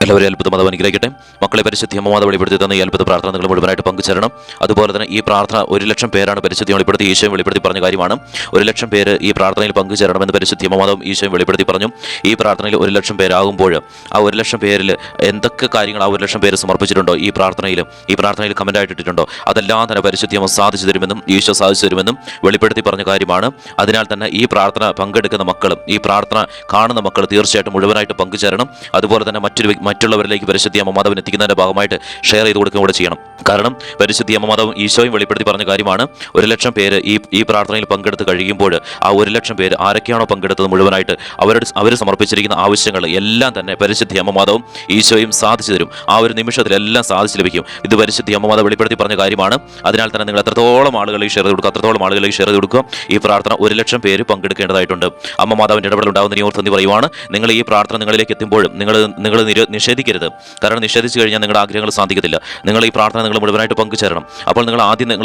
എല്ലാവരും അത്ഭുത മതം അനുഗ്രഹിക്കട്ടെ. മക്കളെ, പരിശുദ്ധി അമ്മമാത വെളിപ്പെടുത്തി തന്ന ഈ അത്ഭുത പ്രാർത്ഥന നിങ്ങൾ മുഴുവനായിട്ട് പങ്കുചേരണം. അതുപോലെ തന്നെ ഈ പ്രാർത്ഥന 1,00,000 പേരാണ് പരിശുദ്ധി വെളിപ്പെടുത്തി ഈശോയും വെളിപ്പെടുത്തി പറഞ്ഞ കാര്യമാണ്. 1,00,000 പേര് ഈ പ്രാർത്ഥനയിൽ പങ്കുചേരണമെന്ന് പരിശുദ്ധി അമ്മമാതവും ഈശോയും വെളിപ്പെടുത്തി പറഞ്ഞു. ഈ പ്രാർത്ഥനയിൽ 1,00,000 പേരാകുമ്പോൾ ആ 1,00,000 പേരിൽ എന്തൊക്കെ കാര്യങ്ങൾ ആ 1,00,000 പേര് സമർപ്പിച്ചിട്ടുണ്ടോ, ഈ പ്രാർത്ഥനയിൽ കമൻ്റായിട്ട് ഇട്ടിട്ടുണ്ടോ, അതെല്ലാം തന്നെ പരിശുദ്ധി അമ്മ സാധിച്ചു തരുമെന്നും ഈശോ സാധിച്ചു തരുമെന്നും വെളിപ്പെടുത്തി പറഞ്ഞ കാര്യമാണ്. അതിനാൽ തന്നെ ഈ പ്രാർത്ഥന പങ്കെടുക്കുന്ന മക്കളും ഈ പ്രാർത്ഥന കാണുന്ന മക്കൾ തീർച്ചയായിട്ടും മുഴുവനായിട്ട് പങ്കുചേരണം. അതുപോലെ തന്നെ മറ്റുള്ളവരിലേക്ക് പരിശുദ്ധി അമ്മ മാതാവിനെ എത്തിക്കുന്നതിൻ്റെ ഭാഗമായിട്ട് ഷെയർ ചെയ്ത് കൊടുക്കുക കൂടെ ചെയ്യണം. കാരണം പരിശുദ്ധി അമ്മ മാതാവും ഈശോയും വെളിപ്പെടുത്തി പറഞ്ഞ കാര്യമാണ്. 1,00,000 പേര് ഈ പ്രാർത്ഥനയിൽ പങ്കെടുത്ത് കഴിയുമ്പോൾ ആ 1,00,000 പേര് ആരൊക്കെയാണോ പങ്കെടുത്തത് മുഴുവനായിട്ട് അവർ സമർപ്പിച്ചിരിക്കുന്ന ആവശ്യങ്ങൾ എല്ലാം തന്നെ പരിശുദ്ധി അമ്മ മാതാവും ഈശോയും സാധിച്ചു തരും. ആ ഒരു നിമിഷത്തിൽ എല്ലാം സാധിച്ചു ലഭിക്കും. ഇത് പരിശുദ്ധി അമ്മ മാതാവ് വെളിപ്പെടുത്തി പറഞ്ഞ കാര്യമാണ്. അതിനാൽ തന്നെ നിങ്ങൾ എത്രത്തോളം ആളുകളിലേക്ക് ഷെയർ ചെയ്ത് കൊടുക്കുക. ഈ പ്രാർത്ഥന 1,00,000 പേര് പങ്കെടുക്കേണ്ടതായിട്ടുണ്ട്. അമ്മ മാതാവിൻ്റെ ഇടപെടൽ ഉണ്ടാകുന്ന ഓർത്ത് പറയുവാണ്. നിങ്ങൾ ഈ പ്രാർത്ഥന നിങ്ങളിലേക്ക് എത്തുമ്പോഴും നിങ്ങൾ നിഷേധിക്കരുത്. കാരണം നിഷേധിച്ചു കഴിഞ്ഞാൽ നിങ്ങളുടെ ആഗ്രഹങ്ങൾ സാധിക്കത്തില്ല. നിങ്ങൾ ഈ പ്രാർത്ഥന നിങ്ങൾ മുഴുവനായിട്ട് പങ്കുചേരണം. അപ്പോൾ നിങ്ങൾ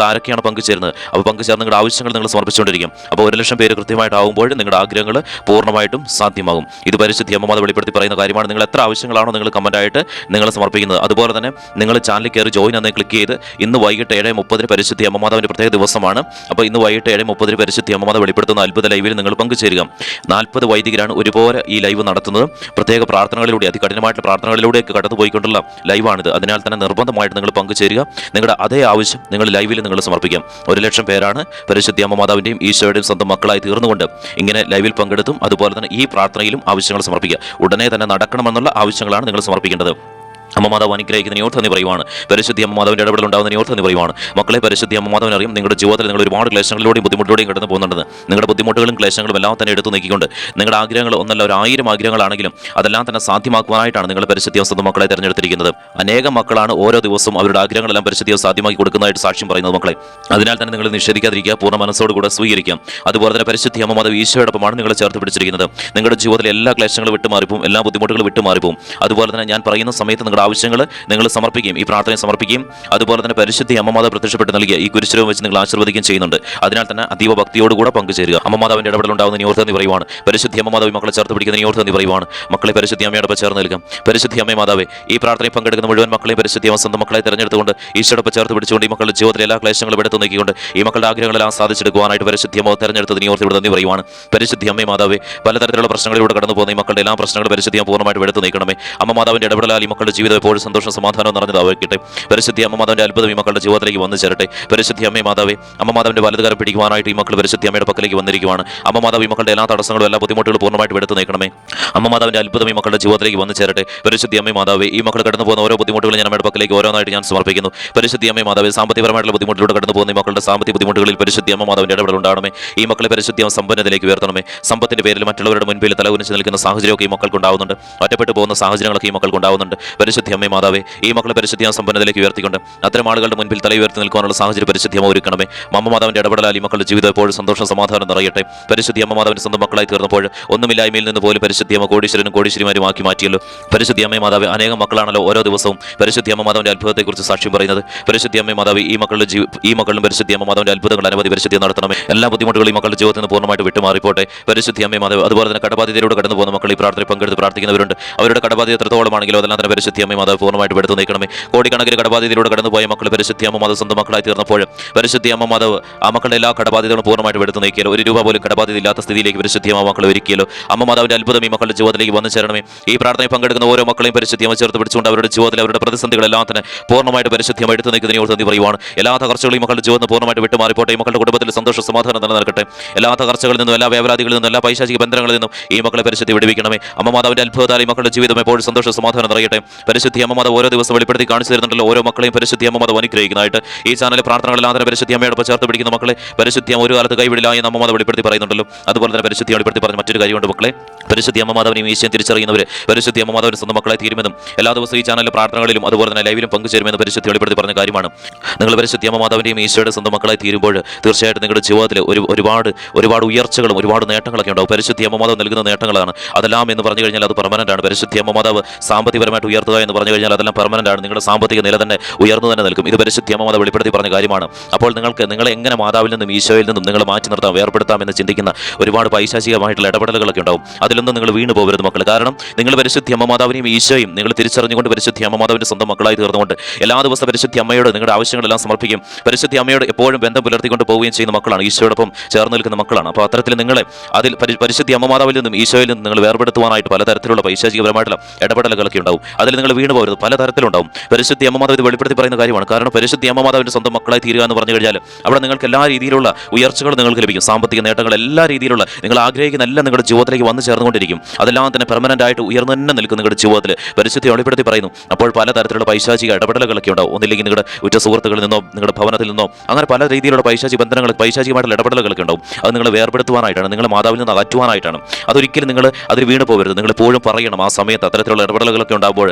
ആരൊക്കെയാണ് പങ്കുചേരുന്നത്, അപ്പോൾ പങ്കുചേർന്ന് നിങ്ങളുടെ ആവശ്യങ്ങൾ നിങ്ങൾ സമർപ്പിച്ചുകൊണ്ടിരിക്കും. അപ്പോൾ 1,00,000 പേര് കൃത്യമായിട്ടാകുമ്പോൾ നിങ്ങളുടെ ആഗ്രഹങ്ങൾ പൂർണ്ണമായിട്ടും സാധ്യമാകും. ഇത് പരിശുദ്ധി അമ്മ മാതാവ് വെളിപ്പെടുത്തി പറയുന്ന കാര്യമാണ്. നിങ്ങൾ എത്ര ആവശ്യങ്ങളാണോ നിങ്ങൾ കമൻ്റായിട്ട് നിങ്ങൾ സമർപ്പിക്കുന്നത്, അതുപോലെ തന്നെ നിങ്ങൾ ചാനലിൽ കയറി ജോയിൻ എന്ന് ക്ലിക്ക് ചെയ്ത് ഇന്ന് വൈകിട്ട് 7:30 പരിശുദ്ധി അമ്മ മാതാവിൻ്റെ പ്രത്യേക ദിവസമാണ്. അപ്പോൾ ഇന്ന് വൈകിട്ട് 7:30 പരിശുദ്ധി അമ്മ മാതാവ് വെളിപ്പെടുത്തുന്ന അത്ഭുത ലൈവിൽ നിങ്ങൾ പങ്കുചേരുക. 40 വൈദികരാണ് ഒരുപോലെ ഈ ലൈവ് നടത്തുന്നത്. പ്രത്യേക പ്രാർത്ഥനകളിലൂടെ, അതികഠിനമായിട്ടുള്ള പ്രാർത്ഥനകളിലൂടെയൊക്കെ കടന്നുപോയിക്കൊണ്ടുള്ള ലൈവാണിത്. അതിനാൽ തന്നെ നിർബന്ധമായിട്ട് നിങ്ങൾ പങ്കുചേരുക. നിങ്ങളുടെ അതേ ആവശ്യം നിങ്ങൾ ലൈവിൽ നിങ്ങൾ സമർപ്പിക്കാം. 1,00,000 പേരാണ് പരിശുദ്ധി അമ്മ മാതാവിൻ്റെയും ഈശോയുടെയും സ്വന്തം മക്കളായി തീർന്നുകൊണ്ട് ഇങ്ങനെ ലൈവിൽ പങ്കെടുത്തും അതുപോലെ തന്നെ ഈ പ്രാർത്ഥനയിലും ആവശ്യങ്ങൾ സമർപ്പിക്കുക. ഉടനെ തന്നെ നടക്കണമെന്നുള്ള ആവശ്യങ്ങളാണ് നിങ്ങൾ സമർപ്പിക്കേണ്ടത്. അമ്മ മാതാവ് അനുഗ്രഹിക്കുന്നതിനെ ഓർത്ത് തന്നെ പറയുവാണ്. പരിശുദ്ധി അമ്മ മാതാവിൻ്റെ ഇടപെടൽ ഉണ്ടാകുന്നതിനെ ഓർത്ത് തന്നെ പറയുവാണ്. മക്കളെ, പരിശുദ്ധി അമ്മ മാതാവിനെ അറിയാം. നിങ്ങളുടെ ജീവിതത്തിൽ നിങ്ങൾ ഒരുപാട് ക്ലേശങ്ങളിലൂടെയും ബുദ്ധിമുട്ടിലൂടെയും കടന്നു പോകുന്നുണ്ടെന്ന്. നിങ്ങളുടെ ബുദ്ധിമുട്ടുകളും ക്ലേശങ്ങളും എല്ലാം തന്നെ എടുത്തു നീക്കിക്കൊണ്ട് നിങ്ങളുടെ ആഗ്രഹങ്ങൾ ഒന്നല്ല 1,000 ആഗ്രഹങ്ങളാണെങ്കിലും അതെല്ലാം തന്നെ സാധ്യമാക്കുവാനായിട്ടാണ് നിങ്ങൾ പരിശുദ്ധി സ്വന്തം മക്കളെ തിരഞ്ഞെടുത്തിരിക്കുന്നത്. അനേകം മക്കളാണ് ഓരോ ദിവസവും അവരുടെ ആഗ്രഹങ്ങളെല്ലാം പരിശുദ്ധി സാധ്യമാക്കി കൊടുക്കുന്നതായിട്ട് സാക്ഷ്യം പറയുന്നത് മക്കളെ. അതിനാൽ തന്നെ നിങ്ങൾ നിഷേധിക്കാതിരിക്കുക, പൂർണ്ണ മനസ്സോടുകൂടെ സ്വീകരിക്കാം. അതുപോലെ തന്നെ പരിശുദ്ധി അമ്മ മാതാവ് ഈശോയോടൊപ്പമാണ് നിങ്ങളെ ചേർത്ത് പിടിച്ചിരിക്കുന്നത്. നിങ്ങളുടെ ജീവിതത്തിലെ എല്ലാ ക്ലേശങ്ങളും വിട്ടുമാറിപ്പോവും, എല്ലാ ബുദ്ധിമുട്ടുകളും വിട്ടുമാറിപ്പോവും. അതുപോലെ തന്നെ ഞാൻ പറയുന്ന സമയത്ത് നിങ്ങളുടെ ആവശ്യങ്ങൾ നിങ്ങൾ സമർപ്പിക്കുകയും ഈ പ്രാർത്ഥനയെ സമർപ്പിക്കുകയും അതുപോലെ തന്നെ പരിശുദ്ധി അമ്മ മാതാവ് പ്രത്യക്ഷപ്പെട്ട് നൽകിയ ഈ കുരിശുരൂപം വെച്ച് നിങ്ങൾ ആശീർവദിക്കുകയും ചെയ്യുന്നുണ്ട്. അതിനാൽ തന്നെ അതീവ ഭക്തിയോടുകൂടെ പങ്കുചേരുക. അമ്മ മാതാവിൻ്റെ ഇടപെടൽ ഉണ്ടാകുന്ന ഓർത്ത് പറയുവാണ്. പരിശുദ്ധി അമ്മ മാതാവ് മക്കളെ ചേർത്ത് പിടിക്കുന്ന ഓർത്ത് പറയുവാണ്. മക്കളെ, പരിശുദ്ധി അമ്മയോടൊപ്പം ചേർന്ന് നിൽക്കാം. പരിശുദ്ധി അമ്മ മാതാവേ, ഈ പ്രാർത്ഥനയിൽ പങ്കെടുക്കുന്ന മുഴുവൻ മക്കളെയും പരിശുദ്ധി അമ്മ സ്വന്തം മക്കളെ തിരഞ്ഞെടുത്തുകൊണ്ട് ഈശോടൊപ്പം ചേർത്ത് പിടിച്ചുകൊണ്ട് ഈ മക്കളുടെ ജീവിതത്തിലെ എല്ലാ ക്ലേശങ്ങളും എടുത്തു നീക്കിക്കൊണ്ട് ഈ മക്കളുടെ ആഗ്രഹങ്ങളെല്ലാം സാധിച്ചെടുക്കുവാനായിട്ട് പരിശുദ്ധി അമ്മ തിരഞ്ഞെടുത്തതിനെ ഓർത്ത് ഇവിടെ നന്ദി പറയുവാണ്. പരിശുദ്ധി അമ്മ മാതാവേ, പലതരത്തിലുള്ള പ്രശ്നങ്ങളിലൂടെ കടന്നു പോകുന്ന ഈ മക്കളുടെ എല്ലാ പ്രശ്നങ്ങളും പരിശുദ്ധി അമ്മ പൂർണ്ണമായിട്ട് എടുത്തു നീക്കണമേ. അമ്മ മാതാവിൻ്റെ ഇടപെടലാൽ ഈ മക്കളുടെ ജീവിതം എപ്പോഴും സന്തോഷം സമാധാനം നിറഞ്ഞതാവട്ടെ. പരിശുദ്ധി അമ്മ മാതാവിൻ്റെ അത്ഭുതം ഈ മക്കളുടെ ജീവിതത്തിലേക്ക് വന്നു ചേരട്ടെ. പരിശുദ്ധി അമ്മ മാതാവേ, അമ്മ മാതാവിൻ്റെ വലതുകാരം പിടിക്കുവാനായിട്ട് ഈ മക്കൾ പരിശുദ്ധി അമ്മയുടെ പക്കലേക്ക് വന്നിരിക്കുവാണ്. അമ്മ മാതാവ് ഈ മക്കളുടെ എല്ലാ തടസ്സങ്ങളും എല്ലാ ബുദ്ധിമുട്ടുകളും പൂർണ്ണമായിട്ട് എടുത്തു നീക്കണമേ. അമ്മ മാതാവിൻ്റെ അത്ഭുതം ഈ മക്കളുടെ ജീവിതത്തിലേക്ക് വന്നു ചേരട്ടെ. പരിശുദ്ധി അമ്മ മാതാവേ, ഈ മക്കൾ കടന്നു പോകുന്ന ഓരോ ബുദ്ധിമുട്ടുകളും ഞാൻ അമ്മയുടെ പക്കലേക്ക് ഓരോന്നായിട്ട് ഞാൻ സമർപ്പിക്കുന്നു. പരിശുദ്ധി അമ്മ മാതാവേ, സാമ്പത്തികപരമായിട്ടുള്ള ബുദ്ധിമുട്ടിലൂടെ കടന്നു പോകുന്ന ഈ മക്കളുടെ സാമ്പത്തിക ബുദ്ധിമുട്ടുകളിൽ പരിശുദ്ധി അമ്മ മാതാവിൻ്റെ ഇടപെടൽ ഉണ്ടാകണമേ. ഈ മക്കളെ പരിശുദ്ധി അമ്മ സമ്പന്നതയിലേക്ക് ഉയർത്തണമേ. സമ്പത്തിന്റെ പേരിൽ മറ്റുള്ളവരുടെ മുൻപിൽ തലകുനിച്ച് നിൽക്കുന്ന സാഹചര്യമൊക്കെ ഈ മക്കൾക്ക് ഉണ്ടാവുന്നുണ്ട്. ഒറ്റപ്പെട്ടു പോകുന്ന സാഹചര്യങ്ങളൊക്കെ ഈ മക്കൾക്ക് ഉണ്ടാവുന്നുണ്ട്. പരിശുദ്ധി അമ്മ മാതാവേ, ഈ മക്കളെ പരിശുദ്ധി സമ്പന്നതയിലേക്ക് ഉയർത്തിക്കൊണ്ട് അത്തരം ആളുകളുടെ മുൻപിൽ തല ഉയർത്തി നിൽക്കാനുള്ള സാഹചര്യം പരിശുദ്ധി അമ്മ ഒരുക്കണമേ. അമ്മ മാതാവിൻ്റെ ഇടപെടലാൽ ഈ മക്കളുടെ ജീവിതം എപ്പോഴും സന്തോഷം സമാധാനം നിറയട്ടെ. പരിശുദ്ധി അമ്മ മാതാവിൻ്റെ സ്വന്തം മക്കളായി തീർന്നപ്പോൾ ഒന്നുമില്ലായ്മയിൽ നിന്ന് പോലും പരിശുദ്ധി അമ്മ കോടീശ്വരനും കോടീശ്വരിമാരും ആക്കി മാറ്റിയല്ലോ. പരിശുദ്ധി അമ്മ മാതാവ്, അനേകം മക്കളാണല്ലോ ഓരോ ദിവസവും പരിശുദ്ധി അമ്മ മാതാവിൻ്റെ അത്ഭുതത്തെക്കുറിച്ച് സാക്ഷ്യം പറയുന്നത്. പരിശുദ്ധി അമ്മ മാതാവ്, ഈ മക്കളിലും പരിശുദ്ധി അമ്മ മാതാവിൻ്റെ അത്ഭുതങ്ങൾ അനവധി പരിശുദ്ധി നടത്തണമേ. എല്ലാ ബുദ്ധിമുട്ടുകളും ഈ മക്കളുടെ ജീവിതത്തിൽ നിന്ന് പൂർണ്ണമായിട്ട് വിട്ടുമാറിപ്പോട്ടെ. പരിശുദ്ധി അമ്മ മാതാവ്, അതുപോലെ തന്നെ കടബാധ്യതയിലൂടെ കടന്നു പോകുന്ന മക്കൾ ഈ പ്രാർത്ഥനയിൽ പങ്കെടുത്ത് പ്രാർത്ഥിക്കുന്നവരുണ്ട്. അവരുടെ കടബാധ്യത എത്രത്തോളമാണെങ്കിലും അതെല്ലാം തന്നെ പരിശുദ്ധി അമ്മ മാതാവ് പൂർണ്ണമായിട്ട് എടുത്തു നീക്കണമേ. കോടിക്കണക്കിന് കടബാധ്യതയിലൂടെ കടന്നുപോയ മക്കൾ പരിശുദ്ധി അമ്മ മാതാവ് സ്വന്തം മക്കളായി തീർന്നപ്പോൾ പരിശുദ്ധി അമ്മ മാതാവ് ആ മക്കളുടെ എല്ലാ കടബാധ്യതകളും പൂർണ്ണമായിട്ട് എടുത്തു നീക്കിയാലോ. 1 രൂപ പോലും കടബാധ്യത ഇല്ലാത്ത സ്ഥിതിയിലേക്ക് പരിശുദ്ധി അമ്മ മക്കളെ ഒരുക്കിയല്ലോ. അമ്മ മാതാവിൻ്റെ അത്ഭുതം ഈ മക്കളുടെ ജീവിതത്തിലേക്ക് വന്നു ചേരണമേ. ഈ പ്രാർത്ഥനയിൽ പങ്കെടുക്കുന്ന ഓരോ മക്കളെയും പരിശുദ്ധി അമ്മ ചേർത്ത് പിടിച്ചുകൊണ്ട് അവരുടെ ജീവിതത്തിൽ അവരുടെ പ്രതിസന്ധികളെല്ലാം തന്നെ പൂർണ്ണമായിട്ട് പരിശുദ്ധി അമ്മ എടുത്തു നീക്കുന്നതിനെ ഓർത്ത് പറയുവാണ്. എല്ലാ തകർച്ചകളും ഈ മക്കളുടെ ജീവിതത്തിൽ പൂർണ്ണമായിട്ട് വിട്ടുമാറിപ്പോട്ടെ. ഈ മക്കളുടെ കുടുംബത്തിൽ സന്തോഷ സമാധാനം നിലനിൽക്കട്ടെ. എല്ലാ തകർച്ചകളിൽ നിന്നും എല്ലാ വ്യാപരാധികളിൽ നിന്നും എല്ലാ പൈശാചിക ബന്ധങ്ങളിൽ നിന്നും ഈ മക്കളെ പരിശുദ്ധി വിടുവിക്കണമേ. അമ്മ മാതാവിൻ്റെ അത്ഭുതത്താൽ ഈ മക്കളുടെ ജീവിതം എപ്പോഴും സന്തോഷ സമാധാനം നിറയട്ടെ. പരിശുദ്ധി അമ്മ മാതാവ് ഓരോ ദിവസം വെളിപ്പെടുത്തി കാണിച്ചു തരുന്നുണ്ടല്ലോ. ഓരോ മക്കളെയും പരിശുദ്ധി അമ്മ മാതാവ് അനുഗ്രഹിക്കുന്നതായിട്ട് ഈ ചാനലിലെ പ്രാർത്ഥനകളെല്ലാം തന്നെ പരിശുദ്ധി അമ്മയോടൊപ്പം ചേർത്ത് പിടിക്കുന്ന മക്കളെ പരിശുദ്ധി അമ്മ ഒരു കാലത്ത് കൈവിടില്ല എന്ന് അമ്മ മാതാവ് വെളിപ്പെടുത്തി പറയുന്നുണ്ടല്ലോ. അതുപോലെ തന്നെ പരിശുദ്ധി വെളിപ്പെടുത്തി പറഞ്ഞ മറ്റൊരു കാര്യമുണ്ട് മക്കളെ. പരിശുദ്ധി അമ്മ മാതാവിനെയും ഈശോയും തിരിച്ചറിയുന്നവർ പരിശുദ്ധി അമ്മ മാതാവിൻ്റെ സ്വന്തം മക്കളെ തീരുമെന്നും എല്ലാ ദിവസവും ഈ ചാനലിലെ പ്രാർത്ഥനകളിലും അതുപോലെ തന്നെ ലൈവിലും പങ്കുചേരുമെന്ന് പരിശുദ്ധി വെളിപ്പെടുത്തി പറഞ്ഞ കാര്യമാണ്. നിങ്ങൾ പരിശുദ്ധി അമ്മ മാതാവിൻ്റെയും ഈശോയുടെ സ്വന്തം മക്കളായി തീരുമ്പോൾ തീർച്ചയായിട്ടും നിങ്ങളുടെ ജീവിതത്തിൽ ഒരുപാട് ഉയർച്ചകളും ഒരുപാട് നേട്ടങ്ങളൊക്കെ ഉണ്ടാവും. പരിശുദ്ധി അമ്മ മാതാവ് നൽകുന്ന നേട്ടങ്ങളാണ് അതെല്ലാം എന്ന് പറഞ്ഞു കഴിഞ്ഞാൽ അത് പെർമനന്റ് ആണ്. പരിശുദ്ധി അമ്മ മാതാവ് സാമ്പത്തികപരമായിട്ട് ഉയർത്തുക എന്ന് പറഞ്ഞു കഴിഞ്ഞാൽ അതെല്ലാം പെർമനന്റ് ആണ്. നിങ്ങളുടെ സാമ്പത്തിക നില തന്നെ ഉയർന്നു തന്നെ നിൽക്കും. ഇത് പരിശുദ്ധ അമ്മ മാതാവ് വെളിപ്പെടുത്തി പറഞ്ഞ കാര്യമാണ്. അപ്പോൾ നിങ്ങളെ എങ്ങനെ മാതാവിൽ നിന്നും ഈശോയിൽ നിന്നും നിങ്ങൾ മാറ്റി നിർത്താം, വേർപെടുത്താം എന്ന് ചിന്തിക്കുന്ന ഒരുപാട് പൈശാചികമായിട്ടുള്ള ഇടപെടലുകളൊക്കെ ഉണ്ടാവും. അതിലൊന്നും നിങ്ങൾ വീണ് പോകരുത് മക്കൾ. കാരണം നിങ്ങൾ പരിശുദ്ധ അമ്മ മാതാവിനെയും ഈശോയും നിങ്ങൾ തിരിച്ചറിഞ്ഞുകൊണ്ട് പരിശുദ്ധ അമ്മ മാതാവിന്റെ സ്വന്തം മക്കളായി തീർന്നുകൊണ്ട് എല്ലാ ദിവസവും പരിശുദ്ധ അമ്മയോട് നിങ്ങളുടെ ആവശ്യങ്ങളെല്ലാം സമർപ്പിക്കും. പരിശുദ്ധ അമ്മയോട് എപ്പോഴും ബന്ധം പുലർത്തിക്കൊണ്ട് പോവുകയും ചെയ്യുന്ന മക്കളാണ്, ഈശോയോടൊപ്പം ചേർന്ന് നിൽക്കുന്ന മക്കളാണ്. അപ്പോൾ അത്തരത്തിൽ നിങ്ങളെ അതിൽ പരിശുദ്ധ അമ്മ മാതാവിൽ നിന്നും ഈശോയിൽ നിന്നും നിങ്ങൾ വേർപെടുത്തുവാനായിട്ട് പലതരത്തിലുള്ള പൈശാചികപരമായിട്ടുള്ള ഇടപെടലുകളൊക്കെ ഉണ്ടാവും. അതിൽ നിങ്ങൾ വീണ് പോകരുത്. പലതരത്തിലുണ്ടാവും. പരിശുദ്ധ അമ്മ മാതാവ് ഇത് വെളിപ്പെടുത്തി പറയുന്ന കാര്യമാണ്. കാരണം പരിശുദ്ധ അമ്മ മാതാവിന്റെ സ്വന്തം മക്കളായി തീരുക എന്ന് പറഞ്ഞു കഴിഞ്ഞാൽ അവിടെ നിങ്ങൾക്ക് എല്ലാ രീതിയിലുള്ള ഉയർച്ചകൾ നിങ്ങൾക്ക് ലഭിക്കും. സാമ്പത്തിക നേട്ടങ്ങൾ, എല്ലാ രീതിയിലുള്ള നിങ്ങൾ ആഗ്രഹിക്കുന്ന എല്ലാം നിങ്ങളുടെ ജീവിതത്തിലേക്ക് വന്നു ചേർന്നുകൊണ്ടിരിക്കും. അതെല്ലാം തന്നെ പെർമനന്റ് ആയിട്ട് ഉയർന്നു തന്നെ നിൽക്കും നിങ്ങളുടെ ജീവിതത്തിൽ. പരിശുദ്ധി വെളിപ്പെടുത്തി പറയുന്നു. അപ്പോൾ പലതരത്തിലുള്ള പൈശാചിക ഇടപെടലുകളൊക്കെ ഉണ്ടാവും. ഒന്നില്ലെങ്കിൽ നിങ്ങളുടെ ഉറ്റ സുഹൃത്തുക്കളിൽ നിന്നോ നിങ്ങളുടെ ഭവനത്തിൽ നിന്നോ അങ്ങനെ പല രീതിയിലുള്ള പൈശാചിക ബന്ധങ്ങൾ, പൈശാചികമായിട്ടുള്ള ഇടപെടലുകളൊക്കെ ഉണ്ടാവും. അത് നിങ്ങളെ വേർപെടുത്തുവാനായിട്ടാണ്, നിങ്ങളെ മാതാവിൽ നിന്ന് അകറ്റുവാനായിട്ടാണ്. അതൊരിക്കലും നിങ്ങൾ അതിൽ വീണ് പോകരുത്. നിങ്ങൾ എപ്പോഴും പറയണം ആ സമയത്ത് അത്തരത്തിലുള്ള ഇടപെടലുകളൊക്കെ ഉണ്ടാകുമ്പോൾ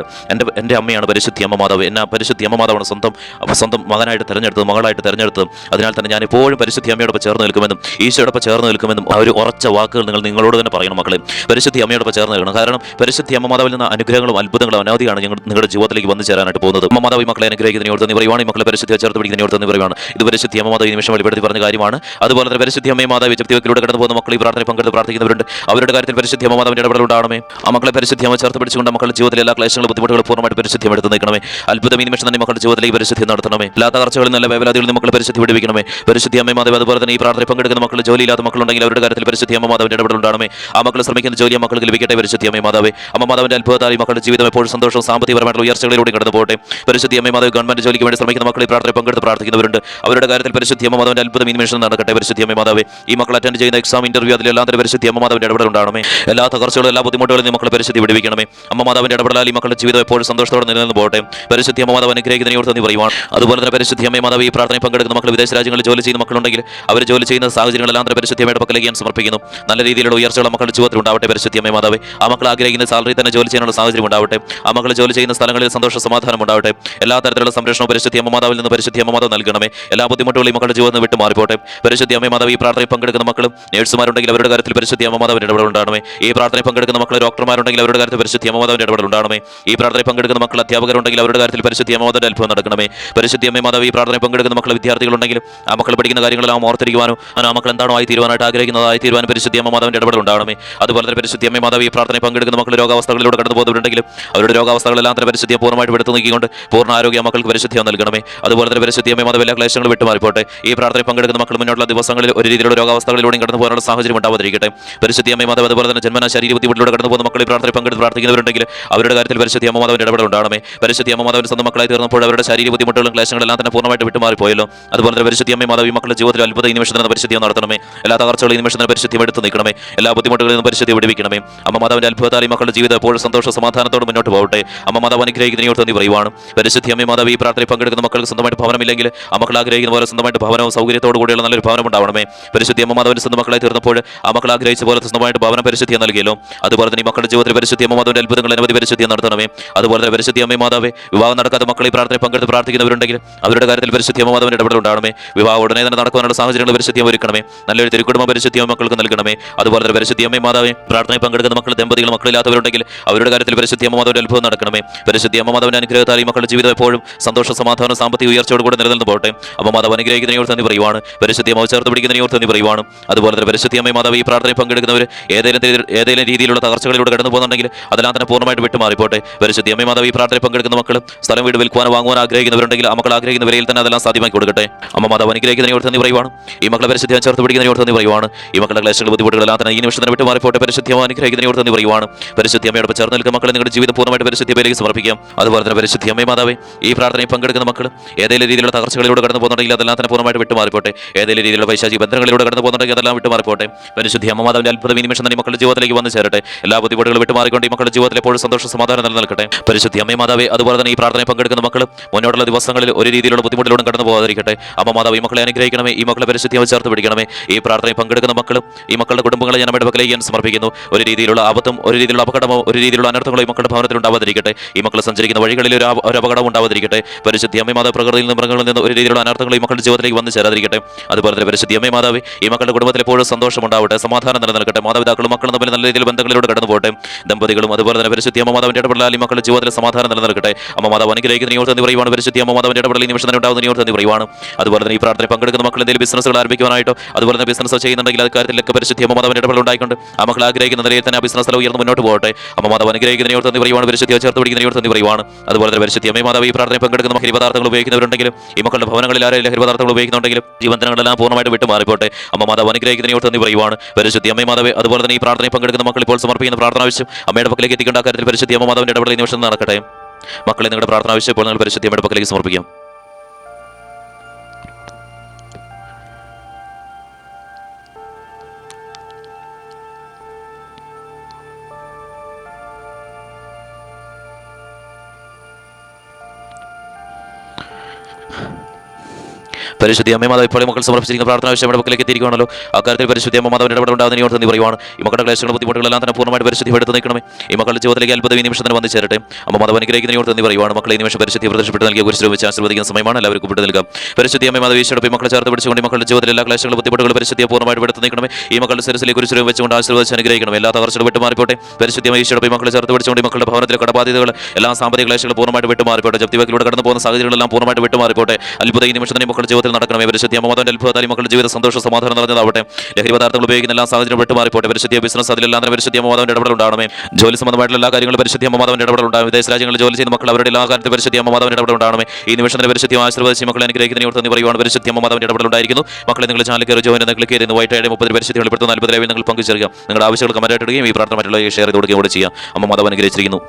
എൻ്റെ അമ്മയാണ് പരിശുദ്ധി അമ്മ മാതാവ്, എന്നെ പരിശുദ്ധി അമ്മ മാതാവാണ് സ്വന്തം മകനായിട്ട് തിരഞ്ഞെടുത്തത്, മകളായിട്ട് തിരഞ്ഞെടുത്തത്. അതിനാൽ തന്നെ ഞാൻ എപ്പോഴും പരിശുദ്ധി അമ്മയോടൊപ്പം ചേർന്ന് നിൽക്കുമെന്നും ഈശോയോടൊപ്പം ചേർന്ന് നിൽക്കുമെന്നും ആ ഒരു ഉറച്ച വാക്കുകൾ നിങ്ങളോട് തന്നെ പറയണം മക്കളെ. പരിശുദ്ധി അമ്മയോടൊപ്പം ചേർന്ന് നിൽക്കണം. കാരണം പരിശുദ്ധി അമ്മ മാതാവിൽ നിന്ന് അനുഗ്രഹങ്ങളും അത്ഭുതങ്ങളും അനവധിയാണ് നിങ്ങളുടെ ജീവിതത്തിലേക്ക് വന്നു ചേരാനായിട്ട് പോകുന്നത്. അമ്മ മാതാവ് മക്കളെ അനുഗ്രഹിക്കുന്നതിനെ ഓർത്ത് പറയുവാണ്, ഈ മക്കളെ പരിശുദ്ധിയെ ചേർത്ത് പിടിക്കുന്നതിനെ ഓർത്ത് പറയുവാണ്. ഇത് പരിശുദ്ധി അമ്മ മാതാവ് ഈ നിമിഷം വെളിപ്പെടുത്തി പറഞ്ഞ കാര്യമാണ്. അതുപോലെ തന്നെ പരിശുദ്ധി അമ്മ മാതാവ് വ്യക്തിവെക്കിലൂടെ കടന്നു പോകുന്ന മക്കൾ ഈ പ്രാർത്ഥന പങ്കെടുത്ത് പ്രാർത്ഥിക്കുന്നവരുണ്ട്. അവരുടെ കാര്യത്തിൽ പരിശുദ്ധി അമ്മ മാതാവിന്റെ ഇടപെടലുണ്ടാകണമേ. ആ മക്കളെ പരിശുദ്ധി അമ്മ ചേർത്ത് പിടിച്ചുകൊണ്ട് മക്കളുടെ ജീവിതത്തിലെ എല്ലാ ക്ലേശങ്ങളും ബുദ്ധിമുട്ടുകളും പൂർണ്ണമായിട്ട് പരിശുദ്ധി എടുത്ത് നിൽക്കണമേ. അത്ഭുതം ഈ നിമിഷം തന്നെ മക്കളുടെ ജീവിതത്തിലേക്ക് പരിശുദ്ധി നടത്തണമേ. എല്ലാ തകർച്ചകളിൽ നല്ല വേവലാതികളിൽ മക്കളെ പരിശുദ്ധി വിടുവിക്കണമേ. പരിശുദ്ധി അമ്മ മാതാവ് അതുപോലെ തന്നെ ഈ പ്രാർത്ഥന പങ്കെടുക്കുന്ന മക്കൾ ജോലിയില്ലാത്ത മക്കളുണ്ടെങ്കിൽ അവരുടെ കാര്യത്തിൽ പരിശുദ്ധി അമ്മ മാതാവിന്റെ ഇടപെടലുണ്ടാകണമേ. ആ മക്കൾ ശ്രമിക്കുന്ന ജോലി മക്കൾക്ക് ലഭിക്കട്ടെ. പരിശുദ്ധി അമ്മ മാതാവേ, അമ്മ മാതാവിന്റെ അത്ഭുതത്താൽ ഈ മക്കളുടെ ജീവിതം എപ്പോഴും സന്തോഷവും സാമ്പത്തികപരമായിട്ടുള്ള ഉയർച്ചകളിലൂടെ കടന്നു പോകട്ടെ. പരിശുദ്ധി അമ്മ മാതാവ് ഗവൺമെന്റ് ജോലിക്ക് വേണ്ടി ശ്രമിക്കുന്ന മക്കൾ ഈ പ്രാർത്ഥന പങ്കെടുത്ത് പ്രാർത്ഥിക്കുന്നവരുണ്ട്. അവരുടെ കാര്യത്തിൽ പരിശുദ്ധി അമ്മ മാതാവിന്റെ അത്ഭുതം ഈ നിമിഷം നടക്കട്ടെ. പരിശുദ്ധി അമ്മ മാതാവേ, ഈ മക്കൾ അറ്റൻഡ് ചെയ്യുന്ന എക്സാം, ഇന്റർവ്യൂ, അതിലെല്ലാം തന്നെ പരിശുദ്ധി അമ്മ മാതാവിന്റെ ഇടപെടലുണ്ടാകണമേ. എല്ലാ തകർച്ചകളും എല്ലാ ബുദ്ധിമുട്ടുകളും മക്കളെ പരിശുദ്ധി വിടുവിക്കണമേ. അമ്മ മാതാവിന്റെ ഇടപെടലാൽ ഈ മക്കളുടെ ജീവിതം എപ്പോഴും സന്തോഷത്തോടെ നിലനിന്ന് പോകട്ടെ. പരിശുദ്ധി അമ്മ മാതാവ് അനുഗ്രഹിക്കുന്നതിനെ ഓർത്ത് പറയുവാണ്. അതുപോലെ തന്നെ പരിശുദ്ധി അമ്മ മാതാവ് ഈ പ്രാർത്ഥന പങ്കെടുക്കുന്ന മക്കൾ വിദേശ രാജ്യങ്ങളിൽ ജോലി ചെയ്യുന്ന മക്കളുണ്ടെങ്കിൽ അവർ ജോലി ചെയ്യുന്ന സാഹചര്യങ്ങളെല്ലാം തന്നെ പരിശുദ്ധി അമ്മയുടെ പക്കലേക്ക് ഞാൻ സമർപ്പിക്കുന്നു. നല്ല രീതിയിലുള്ള ഉയർച്ചകൾ മക്കളുടെ ജീവിതത്തിൽ ഉണ്ടാവട്ടെ. പരിശുദ്ധി അമ്മ മാതാവേ, ആ മക്കൾ ആഗ്രഹിക്കുന്ന സാലറി തന്നെ ജോലി ചെയ്യാനുള്ള സാഹചര്യം ഉണ്ടാവട്ടെ. ആ മക്കൾ ജോലി ചെയ്യുന്ന സ്ഥലങ്ങളിൽ സന്തോഷ സമാധാനം ഉണ്ടാവട്ടെ. എല്ലാ തരത്തിലുള്ള സംരക്ഷണവും പരിശുദ്ധി അമ്മ മാതാവിൽ നിന്ന് പരിശുദ്ധി അമ്മ മാതാവ് നൽകണമേ. എല്ലാ ബുദ്ധിമുട്ടുകളും മക്കളുടെ ജീവിതത്തിൽ വിട്ടു മാറിപ്പോട്ടെ. പരിശുദ്ധി അമ്മ മാതാവ് ഈ പ്രാർത്ഥനയിൽ പങ്കെടുക്കുന്ന മക്കളും നേഴ്സുമാരുണ്ടെങ്കിൽ അവരുടെ കാര്യത്തിൽ പരിശുദ്ധി അമ്മ മാതാവിന്റെ ഇടപെടലുണ്ടാകണമേ. ഈ പ്രാർത്ഥനയിൽ പങ്കെടുക്കുന്ന മക്കൾ ഡോക്ടർമാരുണ്ടെങ്കിൽ അവരുടെ കാര്യത്തിൽ പരിശുദ്ധി അമ്മ മാതാവിന്റെ ഇടപെടലുണ്ടാകണമേ. ഈ പ്രാർത്ഥനയിൽ പങ്കെടുക്കുന്ന മക്കൾ അധ്യാപകരുണ്ടെങ്കിൽ അവരുടെ കാര്യത്തിൽ പരിശുദ്ധി അമ്മ മാതാവിന്റെ അത്ഭുതം നടക്കണമേ. പരിശുദ്ധി അമ്മ മാതാവ് ഈ പ്രാർത്ഥനയിൽ പങ്കെടുക്കുന്ന മക്കൾ വിദ്യാർത്ഥികളുണ്ടെങ്കിൽ ആ മക്കൾ പഠിക്കുന്ന കാര്യങ്ങളെല്ലാം ഓർത്തിരിക്കുവാനും ആ മക്കൾ എന്താണോ ആയി തീരുവാനായിട്ട് ആഗ്രഹിക്കുന്നതായി തീരുവാനും പരിശുദ്ധി അമ്മ മാതാവിന്റെ ഇടപെടലുണ്ടാകണമേ. അതുപോലെ തന്നെ പരിശുദ്ധി അമ്മ മാതാവ് ഈ പ്രാർത്ഥനയിൽ പങ്കെടുക്കുന്ന മക്കൾ രോഗാവസ്ഥകളിലൂടെ കടന്നു പോകുന്നവരുണ്ടെങ്കിലും അവരുടെ രോഗാവസ്ഥകളെല്ലാം തന്നെ പരിശുദ്ധിയെ പൂർണ്ണമായിട്ട് എടുത്തു നീക്കിക്കൊണ്ട് പൂർണ്ണ ആരോഗ്യ മക്കൾക്ക് പരിശുദ്ധിയെ നൽകണമേ. അതുപോലെ തന്നെ പരിശുദ്ധി അമ്മ മാതാവ് എല്ലാ ക്ലേശങ്ങളും വിട്ടുമാറിപ്പോട്ടെ. ഈ പ്രാർത്ഥനയിൽ പങ്കെടുക്കുന്ന മക്കൾ മുന്നോട്ടുള്ള ദിവസങ്ങളിൽ ഒരു രീതിയിലുള്ള രോഗാവസ്ഥകളിലൂടെയും കടന്നു പോകാനുള്ള സാഹചര്യം ഉണ്ടാവാതിരിക്കട്ടെ. പരിശുദ്ധി അമ്മ മാതാവ് അതുപോലെ തന്നെ ജന്മന ശരീര ബുദ്ധിമുട്ടിലൂടെ കടന്നു പോകുന്ന മക്കൾ ഈ പ്രാർത്ഥനയിൽ പങ്കെടുത്ത് പ്രാർത്ഥിക്കുന്നവരുണ്ടെങ്കിൽ അവരുടെ കാര്യത്തിൽ പരിശുദ്ധി അമ്മ മാതാവിന്റെ ഇടപെടലുണ്ടാകണമേ. പരിശുദ്ധി അമ്മ മാതാവിന്റെ സ്വന്തം മക്കളായി തീർന്നപ്പോൾ അവരുടെ ശരീര ബുദ്ധിമുട്ടുകളും ക്ലേശങ്ങളെല്ലാം തന്നെ പൂർണ്ണമായിട്ട് വിട്ടുമാറിപ്പോയല്ലോ. അതുപോലെ തന്നെ പരിശുദ്ധി അമ്മ മാതാവ് ഈ മക്കളുടെ ജീവിതത്തിൽ അത്ഭുത ഈ നിമിഷത്തിന് പരിശുദ്ധിയെ നടത്തണമേ. എല്ലാ തകർച്ചകളും ഈ നിമിഷത്തിന് പരിശുദ്ധി എടുത്ത് നിൽക്കണമേ. എല്ലാ ബുദ്ധിമുട്ടുകളിൽ നിന്നും പരിശുദ്ധി വിടുവിക്കണമേ. അമ്മ മാതാവിന്റെ അത്ഭുതത്താൽ ഈ മക്കളുടെ ജീവിതം എപ്പോഴും സന്തോഷ സമാധാനത്തോട് മുന്നോട്ട് പോകട്ടെ. അമ്മ മാതാവ് അനുഗ്രഹിക്കുന്നതിനെ ഓർത്ത് പറയുവാണ്. പരിശുദ്ധി അമ്മ മാതാവ് ഈ പ്രാർത്ഥനയിൽ പങ്കെടുക്കുന്ന മക്കൾക്ക് സ്വന്തമായിട്ട് ഭവനമില്ലെങ്കിൽ ആ മക്കൾ ആഗ്രഹിക്കുന്ന പോലെ സ്വന്തമായിട്ട് ഭവനവും സൗകര്യത്തോടു കൂടിയുള്ള നല്ലൊരു ഭവനം ഉണ്ടാവണമേ. പരിശുദ്ധി അമ്മ മാതാവിന്റെ സ്വന്തം മക്കളായി തീർന്നപ്പോൾ ആ മക്കൾ ആഗ്രഹിച്ച പോലെ സ്വന്തമായിട്ട് ഭവനം പരിശുദ്ധിയെ നൽകിയല്ലോ. അതുപോലെ തന്നെ ഈ മക്കളുടെ ജീവിതത്തിൽ പരിശുദ്ധി അമ്മ മാതാവിന്റെ അത്ഭുതങ്ങൾ അനവധി പരിശുദ്ധിയെ നടത്തണമേ. അതുപോലെ തന്നെ പരിശുദ്ധി അമ്മ മാതാവേ, വിവാഹം നടക്കാത്ത മക്കൾ ഈ പ്രാർത്ഥനയിൽ പങ്കെടുത്ത് പ്രാർത്ഥിക്കുന്നവരുണ്ടെങ്കിൽ അവരുടെ കാര്യത്തിൽ പരിശുദ്ധി അമ്മ മാതാവിന്റെ ഇടപെടലുണ്ടാകണമേ. വിവാഹം ഉടനെ തന്നെ നടക്കാനുള്ള സാഹചര്യങ്ങൾ പരിശുദ്ധി ഒരുക്കണമേ. നല്ലൊരു തിരുക്കുടുംബം പരിശുദ്ധി മക്കൾക്ക് നൽകണമേ. അതുപോലെ തന്നെ പരിശുദ്ധി അമ്മ മാതാവേ, പ്രാർത്ഥനയിൽ പങ്കെടുക്കുന്ന മക്കൾ ദമ്പതികൾ മക്കളില്ലാത്തവരുണ്ടെങ്കിൽ അവരുടെ കാര്യത്തിൽ പരിശുദ്ധി അമ്മ മാതാവിന്റെ അത്ഭുതം നടക്കണമേ. പരിശുദ്ധി അമ്മ മാതാവിന്റെ അനുഗ്രഹത്താൽ ഈ മക്കളുടെ ജീവിതം എപ്പോഴും സന്തോഷ സമാധാനം സാമ്പത്തിക ഉയർച്ചയോട് കൂടെ നിലനിന്ന് പോകട്ടെ. അമ്മ മാതാവ് അനുഗ്രഹിക്കുന്നതിനെ ഓർത്ത് പറയുവാണ്. പരിശുദ്ധി അമ്മ ചേർത്ത് പിടിക്കുന്നതിനെ ഓർത്ത് പറയുവാണ്. അതുപോലെ തന്നെ പരിശുദ്ധി അമ്മ മാതാവ് ഈ പ്രാർത്ഥനയിൽ പങ്കെടുക്കുന്നവർ ഏതെങ്കിലും രീതിയിലുള്ള തകർച്ചകളിലൂടെ കടന്നു പോകുന്നുണ്ടെങ്കിൽ അതെല്ലാം തന്നെ പൂർണ്ണമായിട്ട് വിട്ടുമാറിപ്പോട്ടെ. പരിശുദ്ധി അമ്മ മാതാവ് ഈ പ്രാർത്ഥനയിൽ പങ്കെടുക്കുന്ന മക്കൾ സ്ഥലം വീട് വിൽക്കുവാൻ വാങ്ങുവാൻ ആഗ്രഹിക്കുന്നവരുണ്ടെങ്കിൽ ആ മക്കൾ ആഗ്രഹിക്കുന്ന വിലയിൽ തന്നെ അതെല്ലാം സാധ്യമാക്കി കൊടുക്കട്ടെ. അമ്മ മാതാവ് അനുഗ്രഹിക്കുന്നതിനെ ഓർത്ത് പറയുവാണ്. ഈ മക്കളെ പരിശുദ്ധി ചേർത്ത് പിടിക്കുന്നതിനെ ഓർത്ത് പറയുവാണ്. ഈ മക്കളുടെ ക്ലേശങ്ങൾ ബുദ്ധിമുട്ടുകളെല്ലാം തന്നെ ഈ നിമിഷത്തിന് വിട്ടുമാറിപ്പോട്ടെ. പരിശുദ്ധി അമ്മ അനുഗ്രഹിക്കുന്നതിനെ ഓർത്ത് പറയുവാണ്. പരിശുദ്ധി അമ്മയോടൊപ്പം ചേർന്ന് നിൽക്കുന്ന മക്കളെ നിങ്ങളുടെ ജീവിതം പൂർണ്ണമായിട്ട് പരിശുദ്ധിയിലേക്ക് സമർപ്പിക്കാം. അതുപോലെ തന്നെ പരിശുദ്ധി അമ്മ മാതാവേ, ഈ പ്രാർത്ഥനയിൽ പങ്കെടുക്കുന്ന മക്കൾ ഏതെങ്കിലും രീതിയിലുള്ള തകർച്ചകളിലൂടെ കടന്നു പോകുന്നുണ്ടെങ്കിൽ അതെല്ലാം തന്നെ പൂർണ്ണമായിട്ട് വിട്ടുമാറിപ്പോട്ടെ. ഏതെങ്കിലും രീതിയിലുള്ള പൈശാചിക ബന്ധങ്ങളിലൂടെ കടന്നു പോകുന്നുണ്ടെങ്കിൽ അതെല്ലാം വിട്ടുമാറിപ്പോട്ടെ. പരിശുദ്ധി അമ്മ മാതാവിന്റെ അത്ഭുതം ഈ നിമിഷം തന്നെ മക്കളുടെ ജീവിതത്തിലേക്ക് വന്നു ചേരട്ടെ. എല്ലാ ബുദ്ധിമുട്ടുകളും വിട്ടുമാറിക്കൊണ്ട് ഈ മക്കളുടെ ജീവിതത്തിൽ എപ്പോഴും സന്തോഷ സമാധാനം നിലനിൽക്കട്ടെ. പരിശുദ്ധി അമ്മ മാതാവേ, അതുപോലെ തന്നെ ഈ പ്രാർത്ഥനയിൽ പങ്കെടുക്കുന്ന മക്കൾ മുന്നോട്ടുള്ള ദിവസങ്ങളിൽ ഒരു രീതിയിലുള്ള ബുദ്ധിമുട്ടിലൂടെ കടന്നു പോകാതിരിക്കട്ടെ. അമ്മ മാതാവ് ഈ മക്കളെ അനുഗ്രഹിക്കണമേ. ഈ മക്കളെ പരിശുദ്ധി ചേർത്ത് പിടിക്കണമേ. ഈ പ്രാർത്ഥനയിൽ പങ്കെടുക്കുന്ന മക്കളും ഈ മക്കളുടെ കുടുംബങ്ങളെ ഞാൻ അമ്മയുടെ പക്കലേക്ക് ഞാൻ സമർപ്പിക്കുന്നു. ഒരു രീതിയിലുള്ള ആപത്തും ഒരു രീതിയിലുള്ള അപകടമോ ഒരു രീതിയിലുള്ള അനർത്ഥങ്ങളോ ഈ മക്കളുടെ ഭവനത്തിൽ ഉണ്ടാവാതിരിക്കട്ടെ. ഈ മക്കൾ സഞ്ചരിക്കുന്ന വഴികളിൽ ഒരു അപകടം ഉണ്ടാവാതിരിക്കട്ടെ. പരിശുദ്ധി അമ്മ മാതാവ് പ്രകൃതിയിൽ നിന്ന് മൃഗങ്ങളിൽ നിന്ന് ഒരു രീതിയിലുള്ള അനർത്ഥങ്ങൾ ഈ മക്കളുടെ ജീവിതത്തിലേക്ക് വന്നു ചേരാതിരിക്കട്ടെ. അതുപോലെ തന്നെ പരിശുദ്ധി അമ്മ മാതാവ് ഈ മക്കളുടെ കുടുംബത്തിൽ എപ്പോഴും സന്തോഷം ഉണ്ടാവട്ടെ, സമാധാനം നിലനിൽക്കട്ടെ. മാതാപിതാക്കളും മക്കളും തമ്മിൽ നല്ല രീതിയിൽ ബന്ധങ്ങളിലൂടെ കടന്നു പോകട്ടെ. ദമ്പതികളും അതുപോലെ തന്നെ പരിശുദ്ധി അമ്മ മാതാവിന്റെ ഇടപെടലാൽ ഈ മക്കളുടെ ജീവിതത്തിൽ സമാധാനം നിലനിൽക്കട്ടെ. അമ്മ മാതാവ് അനുഗ്രഹിക്കുന്ന നിയോജന നന്ദി പറയുവാണ്. പരിശുദ്ധി അമ്മ മാതാവിന്റെ ഇടപെടൽ ഈ നിമിഷം തന്നെ ഉണ്ടാകുന്ന നിയോജന നന്ദി പറയുവാണ്. അതുപോലെ തന്നെ ഈ പ്രാർത്ഥന പങ്കെടുക്കുന്ന മക്കൾ എന്തെങ്കിലും ബിസിനസ്സുകൾ ആരംഭിക്കുവാനായിട്ടോ അതുപോലെ തന്നെ ബിസിനസ് ചെയ്യുന്നുണ്ടെങ്കിൽ അത് കാര്യത്തിലൊക്കെ പരിശുദ്ധി അമ്മ മാതാവിന്റെ ഇടപെടൽ ഉണ്ടായിക്കൊണ്ട് ആ മക്കൾ ആഗ്രഹിക്കുന്ന നിലയിൽ തന്നെ ആ ബിസിനസ് ഉയർന്ന് മുന്നോട്ട് പോകട്ടെ. അമ്മ മാതാവ് അനുഗ്രഹിക്കുന്ന നിയോജന നന്ദി പറയുവാണ്. പരിശുദ്ധിയെ ചേർത്ത് പിടിക്കുന്ന നിയോജന നന്ദി പറയുവാണ്. അതുപോലെ തന്നെ പരിശുദ്ധി അമ്മ മാതാവ് ഈ പ്രാർത്ഥന പങ്കെടുക്കുന്ന ലഹരി പദാർത്ഥങ്ങൾ ഉപയോഗിക്കുന്നവരുണ്ടെങ്കിലും ഈ മക്കളുടെ ഭവനങ്ങളിൽ ആരെയും ലഹരി പദാർത്ഥങ്ങൾ ഉപയോഗിക്കുന്നുണ്ടെങ്കിലും ജീവനങ്ങളെല്ലാം പൂർണ്ണമായിട്ട് വിട്ടു മാറിപ്പോട്ടെ. അമ്മ മാതാവ് അനുഗ്രഹിക്കുന്ന നിയോജന നന്ദി പറയുവാണ്. പരിശുദ്ധി അമ്മ മാതാവ് അതുപോലെ തന്നെ ഈ പ്രാർത്ഥനയിൽ പങ്കെടുക്കുന്ന മക്കൾ ഇപ്പോൾ സമർപ്പിക്കുന്ന പ്രാർത്ഥന ആവശ്യം അമ്മയുടെ പക്കലേക്ക് എത്തിക്കേണ്ട കാര്യത്തിൽ പരിശുദ്ധി അമ്മ മാതാവിന്റെ ഇടപെടൽ ഈ നിമിഷം നടക്കട്ടെ. മക്കളെ നിങ്ങളുടെ പ്രാർത്ഥന ആവശ്യം ഇപ്പോൾ നിങ്ങൾ പരിശുദ്ധി അമ്മയുടെ പക്കലേക്ക് സമർപ്പിക്കാം. പരിശുദ്ധി അമ്മ മാതാവ് ഇപ്പോൾ മക്കൾ സമർപ്പിച്ചിരിക്കുന്ന പ്രാർത്ഥന ആവശ്യം നമ്മുടെ പക്കലേക്ക് എത്തിയിരിക്കുകയാണല്ലോ. അക്കാര്യത്തിൽ പരിശുദ്ധി അമ്മ മാതാവിന്റെ ഇടപെടൽ ഉണ്ടാകുന്ന നിയോജന നന്ദി പറയുവാണ്. ഈ മക്കളുടെ ക്ലേശങ്ങളും ബുദ്ധിമുട്ടുകളെല്ലാം തന്നെ പൂർണ്ണമായിട്ട് പരിശുദ്ധി എടുത്ത് നിൽക്കണമേ. ഈ മക്കളുടെ ജീവിതത്തിലേക്ക് അത്ഭുതം ഈ നിമിഷം തന്നെ വന്നു ചേരട്ടെ. അമ്മ മാതാവ് അനുഗ്രഹിക്കുന്ന നിയോജന നന്ദി പറയുവാണ്. മക്കളെ ഈ നിമിഷം പരിശുദ്ധി പ്രദർശിപ്പിട്ട് നൽകിയ കുരിശിൽ വെച്ച് ആശീർവദിക്കുന്ന സമയമാണ്. എല്ലാവർക്കും വിട്ടു നൽകാം. പരിശുദ്ധി അമ്മ മാതാവ് ഈശോടെ മക്കളെ ചേർത്ത് പിടിച്ചുകൊണ്ട് മക്കളുടെ ജീവിതത്തിൽ എല്ലാ ക്ലേശങ്ങളും ബുദ്ധിമുട്ടുകളും പരിശുദ്ധിയെ പൂർണ്ണമായിട്ട് എടുത്ത് നിൽക്കണമേ. ഈ മക്കളുടെ ശിരസിലേക്ക് കുരിശിൽ വെച്ചുകൊണ്ട് ആശീർവദിച്ച് അനുഗ്രഹിക്കണം. എല്ലാ തകർച്ചകളും വിട്ടു മാറിപ്പോട്ടെ. പരിശുദ്ധി അമ്മ ഈശോടെ മക്കളെ ചേർത്ത് പിടിച്ചുകൊണ്ട് മക്കളുടെ ഭവനത്തിലെ കടബാധ്യതകൾ എല്ലാ സാമ്പത്തിക ക്ലേശങ്ങളും പൂർണ്ണമായിട്ട് വിട്ടു മാറിപ്പോട്ടെ. ജപ്തിവക്കിലൂടെ കടന്നു പോകുന്ന സാഹചര്യങ്ങളെല്ലാം പൂർണ്ണമായിട്ട് വിട്ടു മാറിപ്പോട്ടെ. അത്ഭുതം ഈ നിമിഷം തന്നെ മക്കളുടെ ജീവിതത്തിൽ നടക്കണമേ. പരിശുദ്ധി അമ്മ മാതാവിന്റെ അത്ഭുതത്താൽ മക്കളുടെ ജീവിതം സന്തോഷം സമാധാനം നിറഞ്ഞതാവട്ടെ. ലഹരി പദാർത്ഥങ്ങൾ ഉപയോഗിക്കുന്ന എല്ലാ സാഹചര്യം വിട്ടുമാറിപ്പോട്ടെ. പരിശുദ്ധ ബിസിനസ് അതിലെല്ലാം തന്നെ പരിശുദ്ധി അമ്മ മാതാവിന്റെ ഇടപെടൽ ഉണ്ടാകണമേ. ജോലി സംബന്ധമായിട്ടുള്ള എല്ലാ കാര്യങ്ങളും പരിശുദ്ധി അമ്മ മാതാവിന്റെ ഇടപെടൽ ഉണ്ടാകും. വിദേശ രാജ്യങ്ങളിൽ ജോലി ചെയ്യുന്ന മക്കൾ അവരുടെ എല്ലാ കാര്യത്തിൽ പരിശുദ്ധി അമ്മ മാതാവിന്റെ ഇടപെടൽ ഉണ്ടാകണമേ. ഈ നിമിഷം തന്നെ പരിശുദ്ധി ആശീർവദിച്ച് മക്കളെ അനുഗ്രഹിക്കുന്ന നിയോജന നന്ദി പറയുവാണ്. പരിശുദ്ധി അമ്മ മാതാവിന്റെ ഇടപെടൽ ഉണ്ടായിരിക്കുന്നു. മക്കളെ നിങ്ങൾ ചാനൽ കയറി ജോയിൻ ക്ലിക്ക് ചെയ്ത് വൈറ്റ് 30 പരിശുദ്ധി വെളിപ്പെടുത്തുന്ന 40 നിങ്ങൾ പങ്കുചേരുക. നിങ്ങളുടെ ആവശ്യങ്ങൾ കമന്റായിട്ട് ഇടുകയും ഈ പ്രാർത്ഥന മറ്റുള്ള ഷെയർ ചെയ്ത് കൊടുക്കുകയും കൂടെ ചെയ്യാം. അമ്മ മാതാവ് അനുഗ്രഹിച്ചിരിക്കുന്നു.